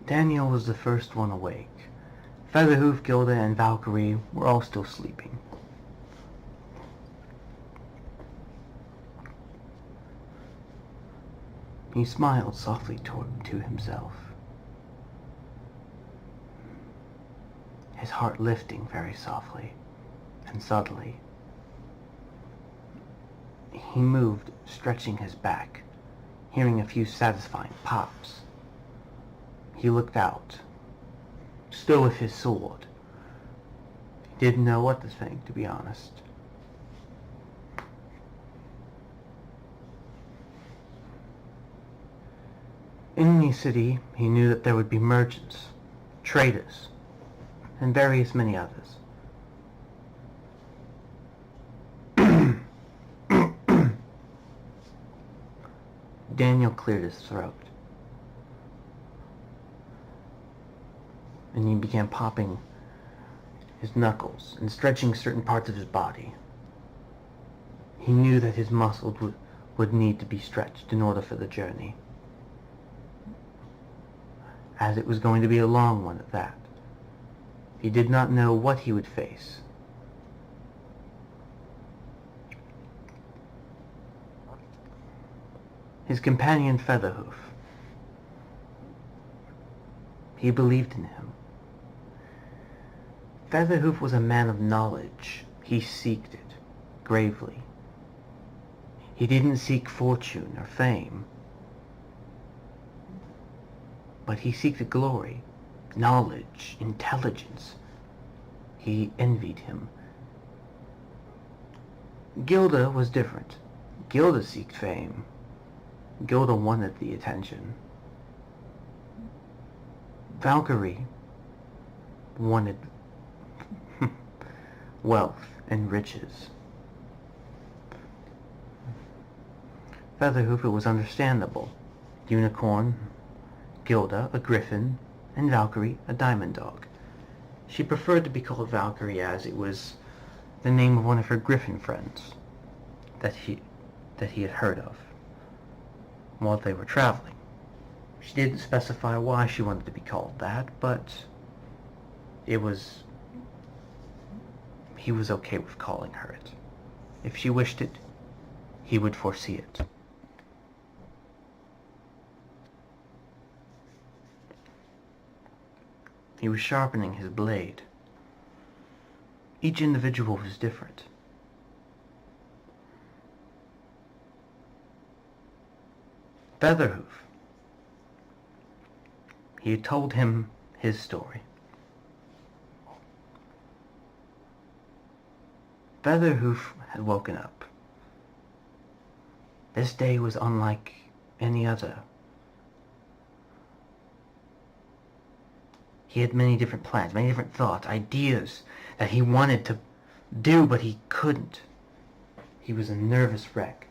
Daniel was the first one awake. Featherhoof, Gilda, and Valkyrie were all still sleeping. He smiled softly to himself, his heart lifting very softly and subtly. He moved, stretching his back, hearing a few satisfying pops. He looked out, still with his sword. He didn't know what to think, to be honest. In the city, he knew that there would be merchants, traders, and various many others. Daniel cleared his throat, and he began popping his knuckles and stretching certain parts of his body. He knew that his muscles would need to be stretched in order for the journey, as it was going to be a long one at that. He did not know what he would face. His companion Featherhoof, he believed in him. Featherhoof was a man of knowledge. He seeked it gravely. He didn't seek fortune or fame, but he seeked glory, knowledge, intelligence. He envied him. Gilda was different. Gilda seeked fame. Gilda wanted the attention. Valkyrie wanted wealth and riches. Featherhoof, it was understandable. Unicorn, Gilda, a griffin, and Valkyrie, a diamond dog. She preferred to be called Valkyrie as it was the name of one of her griffin friends that he had heard of while they were traveling. She didn't specify why she wanted to be called that, but he was okay with calling her it. If she wished it, he would foresee it. He was sharpening his blade. Each individual was different. Featherhoof, he had told him his story. Featherhoof had woken up. This day was unlike any other. He had many different plans, many different thoughts, ideas that he wanted to do, but he couldn't. He was a nervous wreck.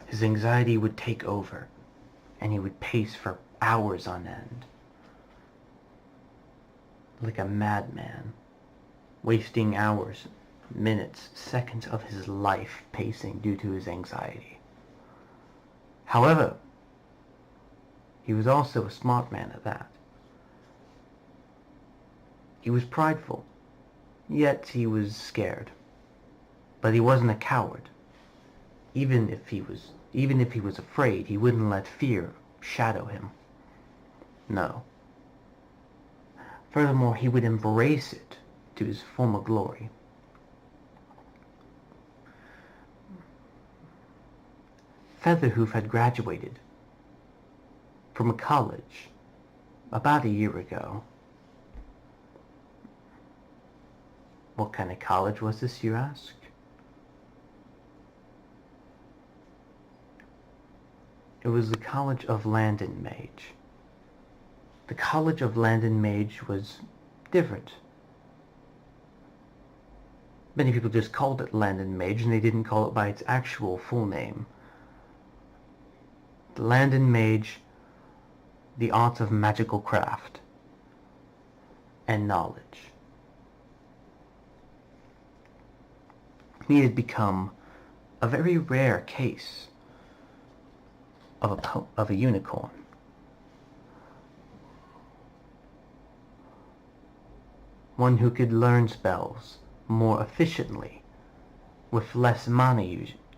His anxiety would take over, and he would pace for hours on end, like a madman, wasting hours, minutes, seconds of his life pacing due to his anxiety. However, he was also a smart man at that. He was prideful, yet he was scared. But he wasn't a coward. Even if he was afraid, he wouldn't let fear shadow him. No. Furthermore, he would embrace it to his former glory. Featherhoof had graduated from a college about a year ago. What kind of college was this, you ask? It was the College of Land and Mage. The College of Land and Mage was different. Many people just called it Land and Mage, and they didn't call it by its actual full name. The Land and Mage, the arts of magical craft and knowledge. He had become a very rare case of a unicorn. one who could learn spells more efficiently with less mana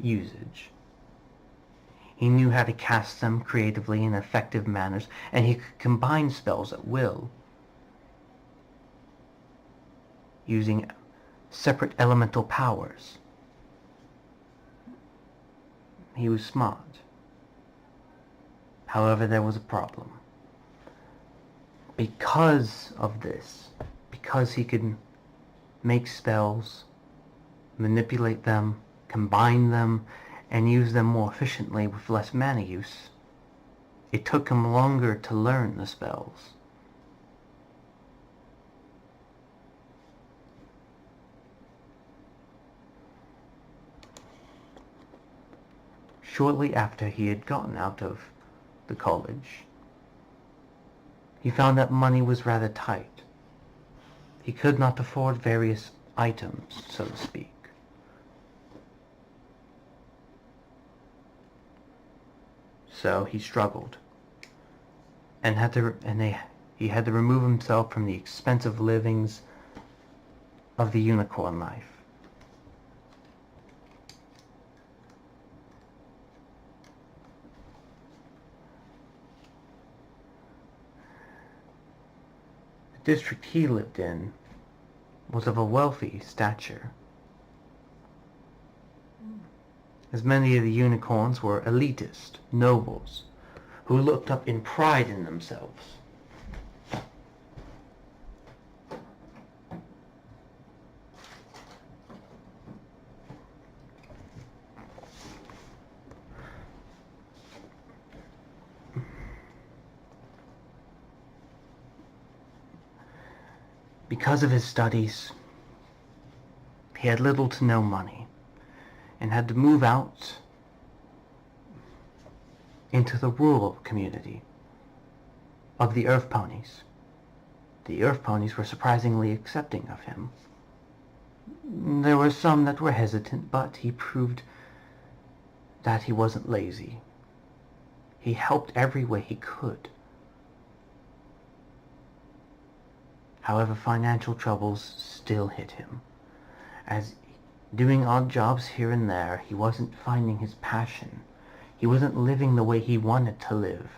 usage. He knew how to cast them creatively in effective manners, and he could combine spells at will, using separate elemental powers. He was smart. However, there was a problem. Because of this, because he could make spells, manipulate them, combine them, and use them more efficiently with less mana use, it took him longer to learn the spells. Shortly after he had gotten out of the college, he found that money was rather tight. He could not afford various items, so to speak. So he struggled, and he had to remove himself from the expensive livings of the unicorn life. The district he lived in was of a wealthy stature, as many of the unicorns were elitist nobles who looked up in pride in themselves. Because of his studies, he had little to no money, and had to move out into the rural community of the Earth Ponies. The Earth Ponies were surprisingly accepting of him. There were some that were hesitant, but he proved that he wasn't lazy. He helped every way he could. However, financial troubles still hit him. As doing odd jobs here and there, he wasn't finding his passion. He wasn't living the way he wanted to live.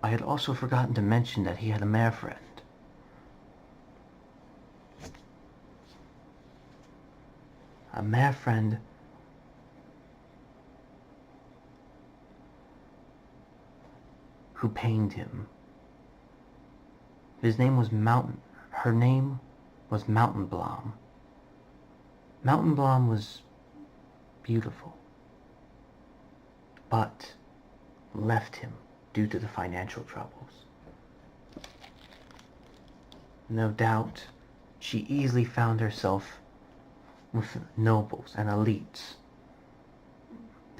I had also forgotten to mention that he had a mare friend. A mare friend who pained him. Her name was Mountain Blom. Mountain Blom was beautiful, but left him due to the financial troubles. No doubt, she easily found herself with nobles and elites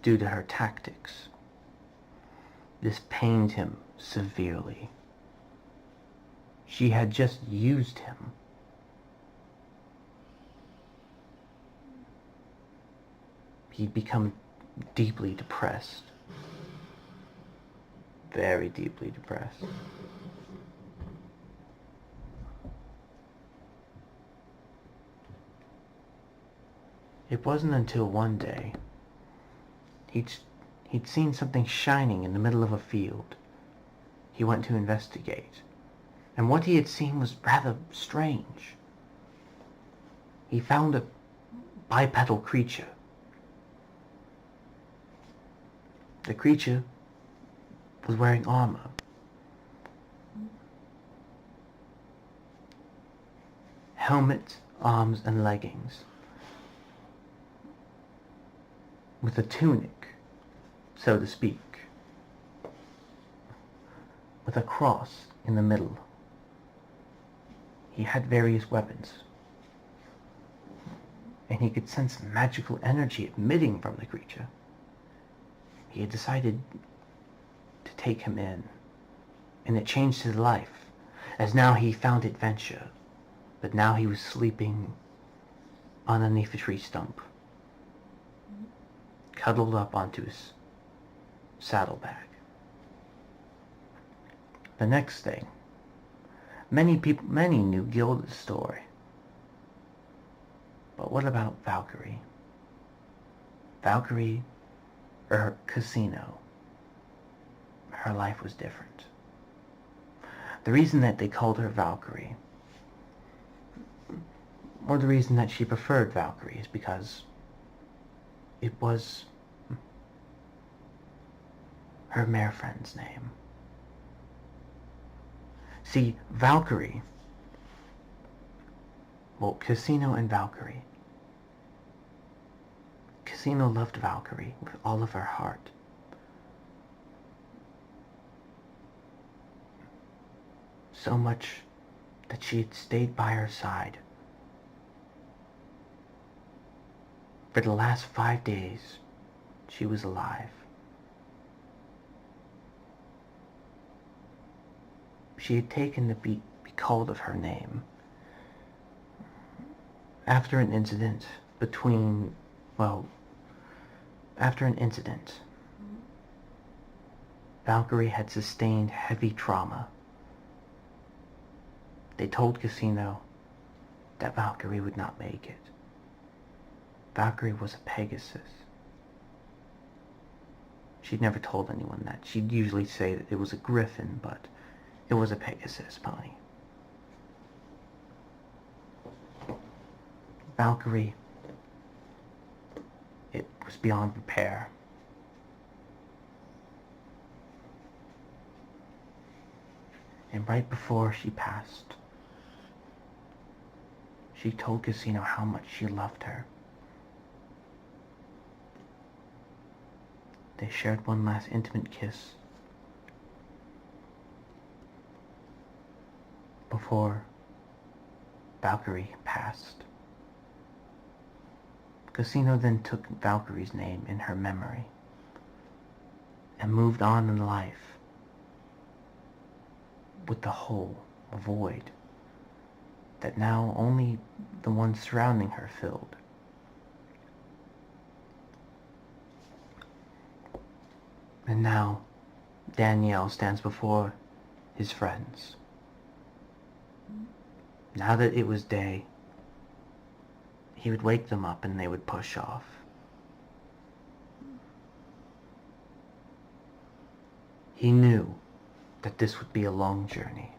due to her tactics. This pained him severely. She had just used him. He'd become deeply depressed. Very deeply depressed. It wasn't until one day he'd seen something shining in the middle of a field. He went to investigate, and what he had seen was rather strange. He found a bipedal creature. The creature was wearing armor. Helmet, arms, and leggings, with a tunic, so to speak, with a cross in the middle. He had various weapons, and he could sense magical energy emitting from the creature. He had decided to take him in, and it changed his life, as now he found adventure, but now he was sleeping underneath a tree stump, cuddled up onto his saddlebag. The next thing, many knew Gilda's story. But what about Valkyrie? Valkyrie, or her casino, her life was different. The reason that they called her Valkyrie, or the reason that she preferred Valkyrie, is because it was her mare friend's name. See, Valkyrie, well, Casino and Valkyrie. Casino loved Valkyrie with all of her heart. So much that she had stayed by her side for the last 5 days she was alive. She had taken to be called of her name after an incident Valkyrie had sustained heavy trauma. They told Casino that Valkyrie would not make it. Valkyrie was a Pegasus. She'd never told anyone that. She'd usually say that it was a griffin, but it was a Pegasus pony. Valkyrie, it was beyond repair. And right before she passed, she told Casino how much she loved her. They shared one last intimate kiss before Valkyrie passed. Casino then took Valkyrie's name in her memory and moved on in life with the hole, a void, that now only the ones surrounding her filled. And now Daniel stands before his friends. Now that it was day, he would wake them up and they would push off. He knew that this would be a long journey.